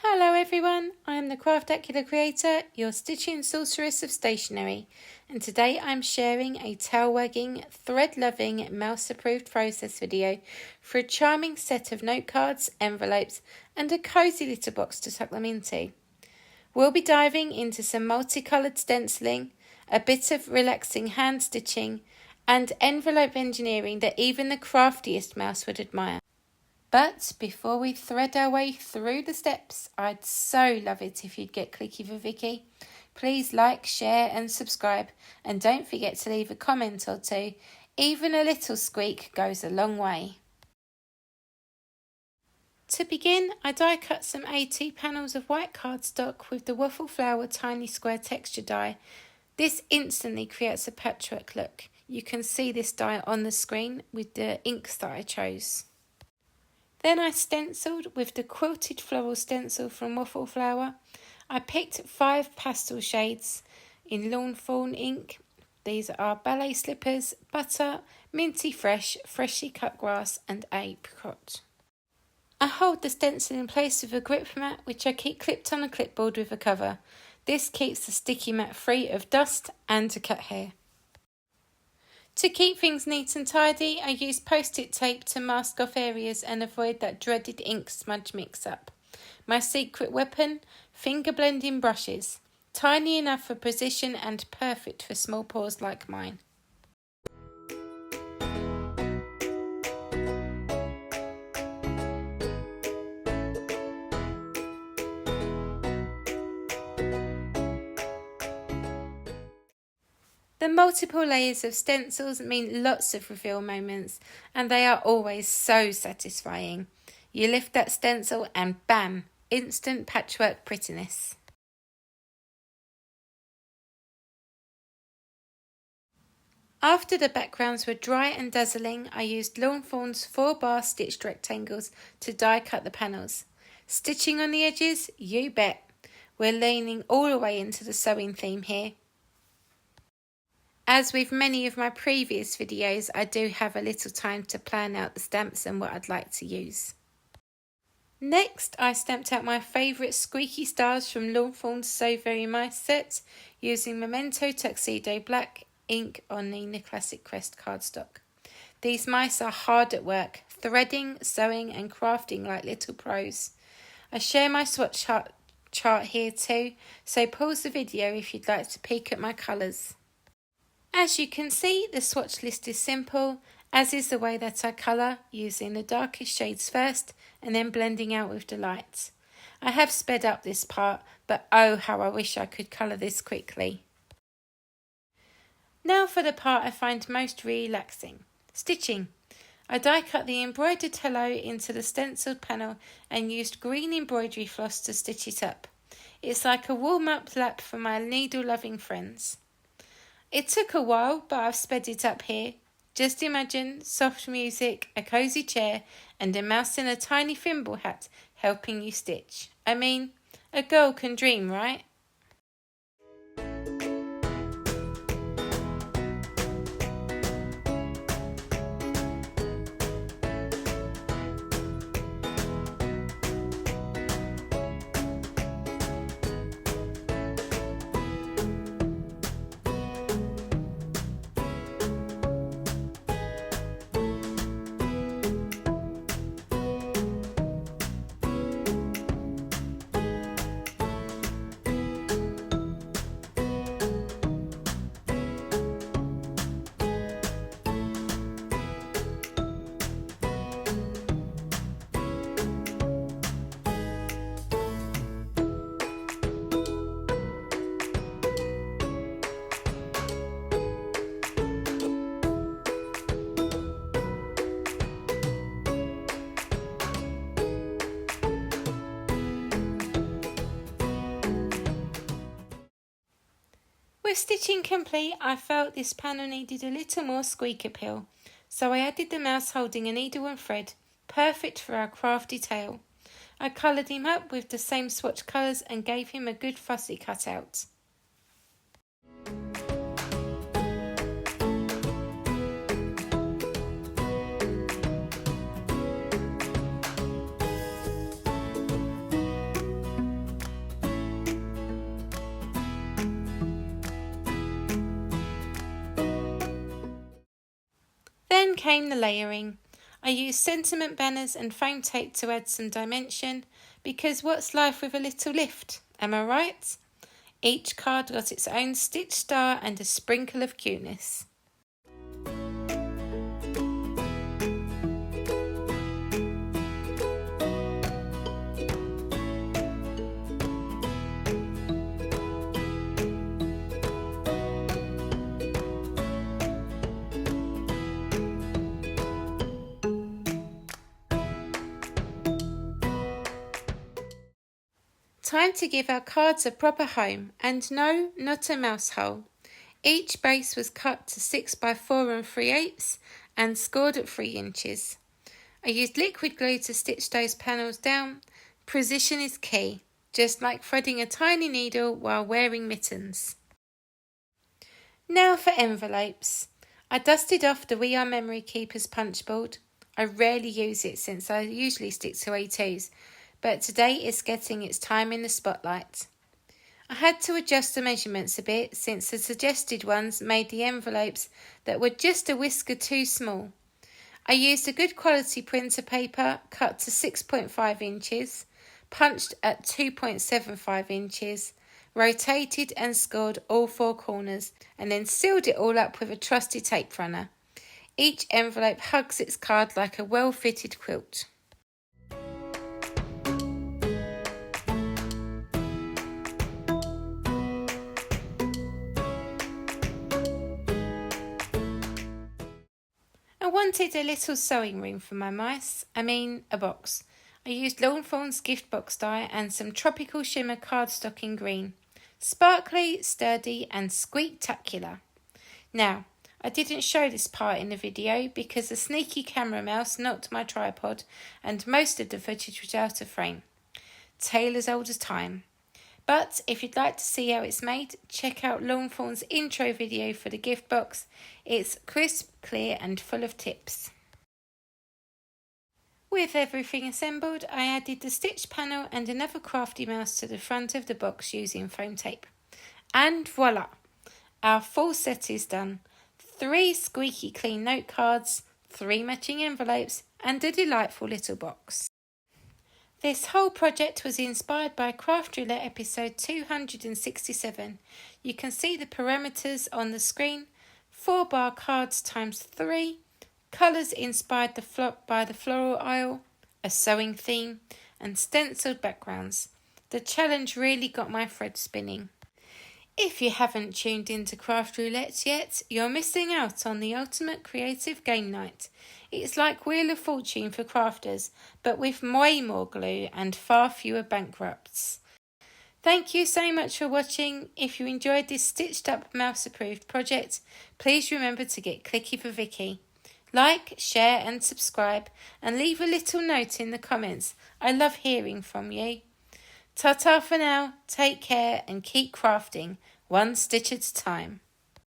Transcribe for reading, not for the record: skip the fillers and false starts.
Hello everyone, I am the Craftacular Creator, your stitching sorceress of stationery, and today I'm sharing a tail-wagging, thread-loving, mouse-approved process video for a charming set of note cards, envelopes and a cosy little box to tuck them into. We'll be diving into some multicoloured stenciling, a bit of relaxing hand stitching and envelope engineering that even the craftiest mouse would admire. But before we thread our way through the steps, I'd so love it if you'd get clicky for Vicki. Please like, share and subscribe, and don't forget to leave a comment or two. Even a little squeak goes a long way. To begin, I die cut some A2 panels of white cardstock with the waffle flower tiny square texture die. This instantly creates a patchwork look. You can see this die on the screen with the inks that I chose. Then I stenciled with the quilted floral stencil from Waffle Flower. I picked 5 pastel shades in Lawn Fawn ink. These are ballet slippers, butter, minty fresh, freshly cut grass and apricot. I hold the stencil in place with a grip mat which I keep clipped on a clipboard with a cover. This keeps the sticky mat free of dust and to cut hair. To keep things neat and tidy, I use post-it tape to mask off areas and avoid that dreaded ink smudge mix-up. My secret weapon, finger blending brushes, tiny enough for precision and perfect for small paws like mine. The multiple layers of stencils mean lots of reveal moments, and they are always so satisfying. You lift that stencil and bam, instant patchwork prettiness. After the backgrounds were dry and dazzling, I used Lawn Fawn's 4-bar stitched rectangles to die cut the panels. Stitching on the edges? You bet. We're leaning all the way into the sewing theme here. As with many of my previous videos, I do have a little time to plan out the stamps and what I'd like to use. Next, I stamped out my favourite squeaky stars from Lawn Fawn's So Very Mice set using Memento Tuxedo Black ink on the Classic Crest cardstock. These mice are hard at work, threading, sewing and crafting like little pros. I share my swatch chart here too, so pause the video if you'd like to peek at my colours. As you can see, the swatch list is simple, as is the way that I colour, using the darkest shades first and then blending out with the lights. I have sped up this part, but oh how I wish I could colour this quickly. Now for the part I find most relaxing, stitching. I die cut the embroidered hello into the stenciled panel and used green embroidery floss to stitch it up. It's like a warm-up lap for my needle-loving friends. It took a while, but I've sped it up here. Just imagine soft music, a cosy chair, and a mouse in a tiny thimble hat helping you stitch. I mean, a girl can dream, right? With stitching complete, I felt this panel needed a little more squeak appeal, so I added the mouse holding a needle and thread, perfect for our crafty tail. I coloured him up with the same swatch colours and gave him a good fussy cutout. Then came the layering. I used sentiment banners and foam tape to add some dimension, because what's life with a little lift, am I right? Each card got its own stitch star and a sprinkle of cuteness. Time to give our cards a proper home, and no, not a mouse hole. Each base was cut to 6 by 4 3/8 and scored at 3 inches. I used liquid glue to stitch those panels down. Precision is key, just like threading a tiny needle while wearing mittens. Now for envelopes. I dusted off the We Are Memory Keepers punch board. I rarely use it since I usually stick to A2s, but today it's getting its time in the spotlight. I had to adjust the measurements a bit since the suggested ones made the envelopes that were just a whisker too small. I used a good quality printer paper cut to 6.5 inches, punched at 2.75 inches, rotated and scored all 4 corners, and then sealed it all up with a trusty tape runner. Each envelope hugs its card like a well-fitted quilt. I wanted a little sewing room for my mice, a box. I used Lawnfawn's gift box die and some tropical shimmer cardstock in green. Sparkly, sturdy and squeaktacular. Now, I didn't show this part in the video because a sneaky camera mouse knocked my tripod and most of the footage was out of frame. Tale as old as time. But if you'd like to see how it's made, check out Lawnfawn's intro video for the gift box. It's crisp, clear and full of tips. With everything assembled, I added the stitch panel and another Crafty mouse to the front of the box using foam tape. And voila! Our full set is done. 3 squeaky clean note cards, 3 matching envelopes and a delightful little box. This whole project was inspired by Craftacular episode 267. You can see the parameters on the screen. 4 bar cards times 3. Colours inspired by the floral aisle. A sewing theme. And stenciled backgrounds. The challenge really got my thread spinning. If you haven't tuned into Craft Roulette yet, you're missing out on the ultimate creative game night. It's like Wheel of Fortune for crafters, but with way more glue and far fewer bankrupts. Thank you so much for watching. If you enjoyed this stitched up mouse approved project, please remember to get clicky for Vicki. Like, share and subscribe and leave a little note in the comments. I love hearing from you. Ta-ta for now, take care and keep crafting, one stitch at a time.